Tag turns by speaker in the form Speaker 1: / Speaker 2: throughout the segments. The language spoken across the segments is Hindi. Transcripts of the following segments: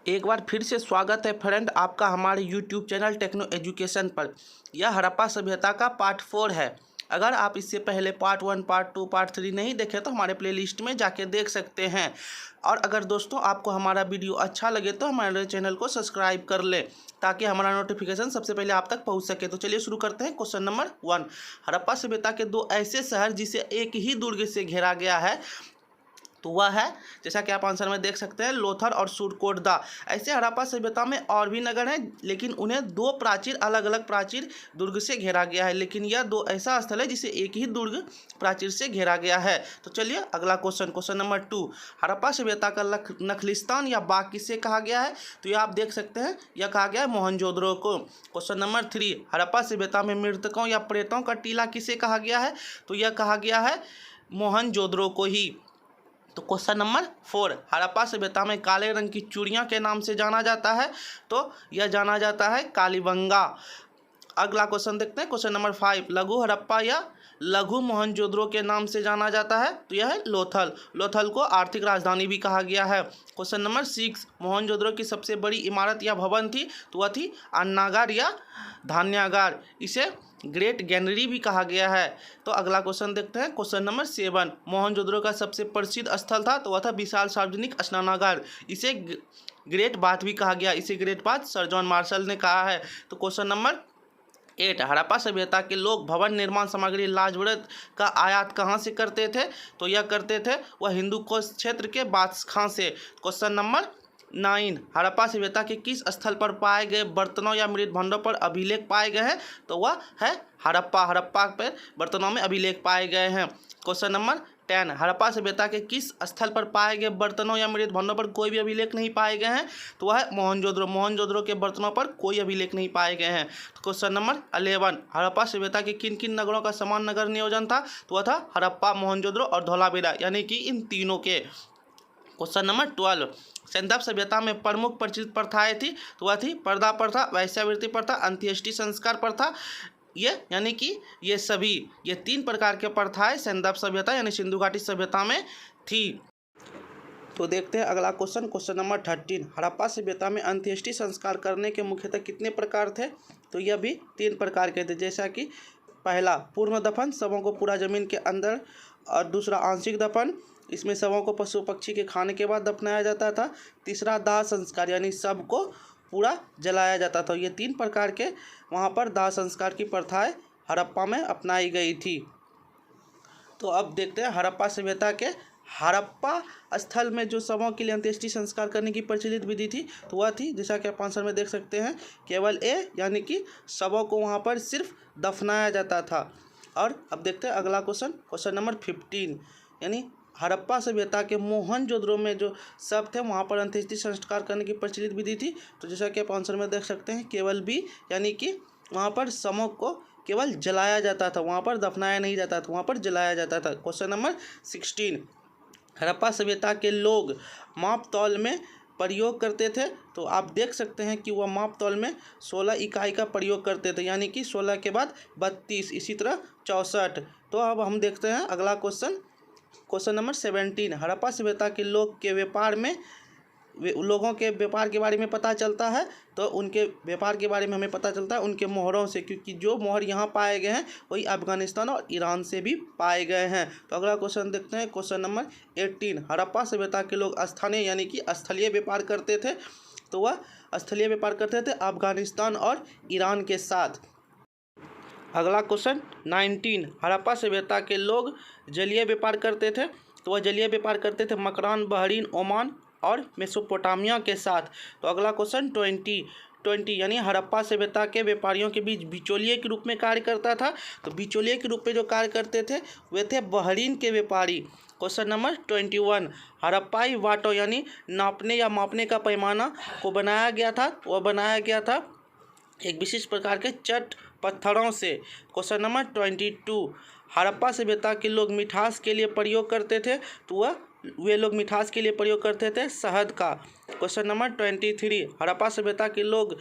Speaker 1: एक बार फिर से स्वागत है फ्रेंड आपका हमारे YouTube चैनल टेक्नो एजुकेशन पर। यह हड़प्पा सभ्यता का पार्ट 4 है। अगर आप इससे पहले पार्ट 1, पार्ट 2, पार्ट 3 नहीं देखे तो हमारे प्लेलिस्ट में जाके देख सकते हैं। और अगर दोस्तों आपको हमारा वीडियो अच्छा लगे तो हमारे चैनल को सब्सक्राइब कर ले ताकि हमारा नोटिफिकेशन सबसे पहले आप तक पहुंच सके। तो चलिए शुरू करते हैं। क्वेश्चन नंबर 1, हड़प्पा सभ्यता के दो ऐसे शहर जिसे एक ही दुर्ग से घेरा गया है तो वह है, जैसा कि आप आंसर में देख सकते हैं, लोथल और सुरकोटदा। ऐसे हड़प्पा सभ्यता में और भी नगर हैं लेकिन उन्हें दो प्राचीर अलग अलग प्राचीर दुर्ग से घेरा गया है, लेकिन यह दो ऐसा स्थल है जिसे एक ही दुर्ग प्राचीर से घेरा गया है। तो चलिए अगला क्वेश्चन नंबर 2, हड़प्पा सभ्यता का नखलिस्तान या बाग किसे कहा गया है? तो यह आप देख सकते हैं, यह कहा गया है मोहनजोदड़ो को। क्वेश्चन नंबर 3, हड़प्पा सभ्यता में मृतकों या प्रेतों का टीला किसे कहा गया है? तो यह कहा गया है मोहनजोदड़ो को ही। तो क्वेश्चन नंबर 4, हड़प्पा सभ्यता में काले रंग की चूड़ियाँ के नाम से जाना जाता है? तो यह जाना जाता है कालीबंगा। अगला क्वेश्चन देखते हैं। क्वेश्चन नंबर 5, लघु हड़प्पा या लघु मोहनजोदड़ो के नाम से जाना जाता है? तो यह है लोथल। लोथल को आर्थिक राजधानी भी कहा गया है। क्वेश्चन नंबर 6, मोहनजोदड़ो की सबसे बड़ी इमारत या भवन थी? तो वह थी अन्नागार या धान्यागार। इसे ग्रेट गैनरी भी कहा गया है। तो अगला क्वेश्चन देखते हैं। क्वेश्चन नंबर 7, मोहनजोदड़ो का सबसे प्रसिद्ध स्थल था? तो वह था विशाल सार्वजनिक स्नानागार। इसे ग्रेट बाथ भी कहा गया। इसे great bath sir John Marshall ने कहा है। तो क्वेश्चन नंबर 8, हड़प्पा सभ्यता के लोग भवन निर्माण सामग्री लाजवरत का आयात कहाँ से करते थे? तो यह करते थे वह हिंदू कोश क्षेत्र के बादशाह से। क्वेश्चन नंबर 9, हड़प्पा सभ्यता के किस स्थल पर पाए गए बर्तनों या मृत भांडों पर अभिलेख पाए गए हैं? तो वह है हड़प्पा। हड़प्पा पर बर्तनों में अभिलेख पाए गए हैं। क्वेश्चन नंबर 10, हड़प्पा सभ्यता के किस स्थल पर पाए गए बर्तनों या मृत भांडों पर कोई भी अभिलेख नहीं पाए गए हैं? तो वह है मोहनजोदड़ो। मोहनजोदड़ो के बर्तनों पर कोई अभिलेख नहीं पाए गए हैं। तो क्वेश्चन नंबर 11, हड़प्पा सभ्यता के किन किन नगरों का समान नगर नियोजन था? तो वह था हड़प्पा, मोहनजोदड़ो और धोलावीरा, यानी कि इन तीनों के। क्वेश्चन नंबर 12, सेंदप सभ्यता में प्रमुख प्रचलित प्रथाएं थी? तो वह थी पर्दा प्रथा, वैश्यावृत्ति प्रथा, अंत्येष्टि संस्कार प्रथा। यानी कि ये 3 प्रकार के प्रथाएं सेंदप सभ्यता यानी सिंधु घाटी सभ्यता में थी। तो देखते हैं अगला क्वेश्चन नंबर 13, हड़प्पा सभ्यता में अंत्येष्टि संस्कार करने के मुख्यतः कितने प्रकार थे? तो यह भी 3 प्रकार के थे, जैसा कि पहला पूर्ण दफन, शवों को पूरा जमीन के अंदर, और दूसरा आंशिक दफन, इसमें शवों को पशु पक्षी के खाने के बाद दफनाया जाता था। तीसरा दाह संस्कार, यानी शव को पूरा जलाया जाता था। ये 3 प्रकार के वहाँ पर दाह संस्कार की प्रथाएं हड़प्पा में अपनाई गई थी। तो अब देखते हैं हड़प्पा सभ्यता के हड़प्पा स्थल में जो शवों के लिए अंत्येष्टि संस्कार करने की प्रचलित विधि थी तो वह थी, जैसा कि आप आंसर में देख सकते हैं, केवल यानी कि शवों को वहाँ पर सिर्फ दफनाया जाता था। और अब देखते हैं अगला क्वेश्चन नंबर 15, यानी हड़प्पा सभ्यता के मोहनजोदड़ो में जो शव थे वहाँ पर अंत्येष्टि संस्कार करने की प्रचलित विधि थी। तो जैसा कि आप आंसर में देख सकते हैं, केवल बी, यानी कि वहाँ पर शवों को केवल जलाया जाता था, वहाँ पर दफनाया नहीं जाता था, वहाँ पर जलाया जाता था। क्वेश्चन नंबर 16, हड़प्पा सभ्यता के लोग माप तौल में प्रयोग करते थे? तो आप देख सकते हैं कि वह माप तौल में 16 इकाई का प्रयोग करते थे, यानी कि 16 के बाद 32, इसी तरह 64। तो अब हम देखते हैं अगला क्वेश्चन नंबर 17, हड़प्पा सभ्यता के लोगों के व्यापार के बारे में पता चलता है? तो उनके व्यापार के बारे में हमें पता चलता है उनके मोहरों से, क्योंकि जो मोहर यहाँ पाए गए हैं वही अफगानिस्तान और ईरान से भी पाए गए हैं। तो अगला क्वेश्चन देखते हैं। क्वेश्चन नंबर 18, हड़प्पा सभ्यता के लोग स्थानीय यानी कि स्थलीय व्यापार करते थे? तो वह स्थलीय व्यापार करते थे अफगानिस्तान और ईरान के साथ। अगला क्वेश्चन 19, हड़प्पा सभ्यता के लोग जलीय व्यापार करते थे? तो वह जलीय व्यापार करते थे मकरान, बहरीन, ओमान और मेसोपोटामिया के साथ। तो अगला क्वेश्चन 20, यानी हड़प्पा सभ्यता के व्यापारियों के बीच बिचौलिए के रूप में कार्य करता था? तो बिचौलिए के रूप में जो कार्य करते थे वे थे बहरीन के व्यापारी। क्वेश्चन नंबर 21, हड़प्पाई वाटो यानी नापने या मापने का पैमाना को बनाया गया था? वह बनाया गया था एक विशिष्ट प्रकार के चट पत्थरों से। क्वेश्चन नंबर 22, हड़प्पा सभ्यता के लोग मिठास के लिए प्रयोग करते थे? तो वे लोग मिठास के लिए प्रयोग करते थे शहद का। क्वेश्चन नंबर 23, हड़प्पा सभ्यता के लोग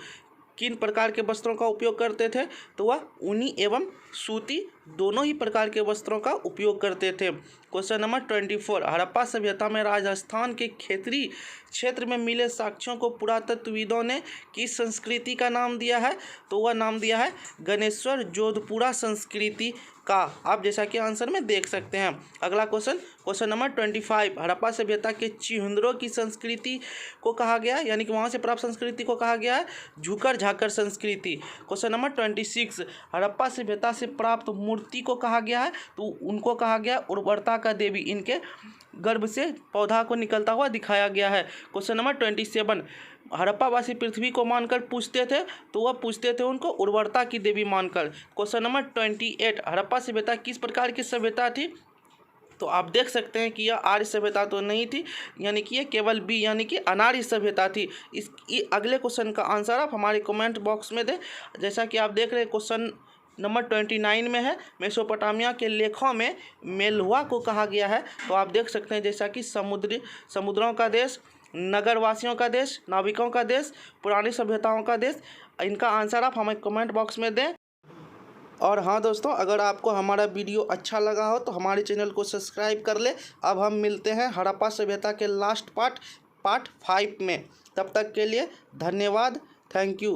Speaker 1: किन प्रकार के वस्त्रों का उपयोग करते थे? तो वह ऊनी एवं सूती दोनों ही प्रकार के वस्त्रों का उपयोग करते थे। क्वेश्चन नंबर 24, हड़प्पा सभ्यता में राजस्थान के क्षेत्रीय क्षेत्र में मिले साक्ष्यों को पुरातत्वविदों ने किस संस्कृति का नाम दिया है? तो वह नाम दिया है गणेश्वर जोधपुरा संस्कृति का। आप जैसा कि आंसर में देख सकते हैं। अगला क्वेश्चन नंबर 25, हड़प्पा सभ्यता के चिह्नरों की संस्कृति को कहा गया है, यानी कि वहाँ से प्राप्त संस्कृति को कहा गया है झुकर झाकर संस्कृति। क्वेश्चन नंबर 26, हड़प्पा सभ्यता से प्राप्त मूर्ति को कहा गया है, तो उनको कहा गया उर्वरता का देवी। इनके गर्भ से पौधा को निकलता हुआ दिखाया गया है। क्वेश्चन नंबर 27, हड़प्पावासी पृथ्वी को मानकर पूछते थे, तो वह पूछते थे उनको उर्वरता की देवी मानकर। क्वेश्चन नंबर 28, हड़प्पा सभ्यता किस प्रकार की सभ्यता थी? तो आप देख सकते हैं कि यह आर्य सभ्यता तो नहीं थी, यानी कि यह केवल बी यानी कि अनार्य सभ्यता थी। इस अगले क्वेश्चन का आंसर आप हमारे कमेंट बॉक्स में दें। जैसा कि आप देख रहे हैं क्वेश्चन नंबर 29 में है, मेसोपोटामिया के लेखों में मेलुहा को कहा गया है। तो आप देख सकते हैं जैसा कि समुद्रों का देश, नगरवासियों का देश, नाविकों का देश, पुरानी सभ्यताओं का देश। इनका आंसर आप हमें कमेंट बॉक्स में दें। और हाँ दोस्तों, अगर आपको हमारा वीडियो अच्छा लगा हो तो हमारे चैनल को सब्सक्राइब कर ले। अब हम मिलते हैं हड़प्पा सभ्यता के लास्ट पार्ट 5 में। तब तक के लिए धन्यवाद। Thank you.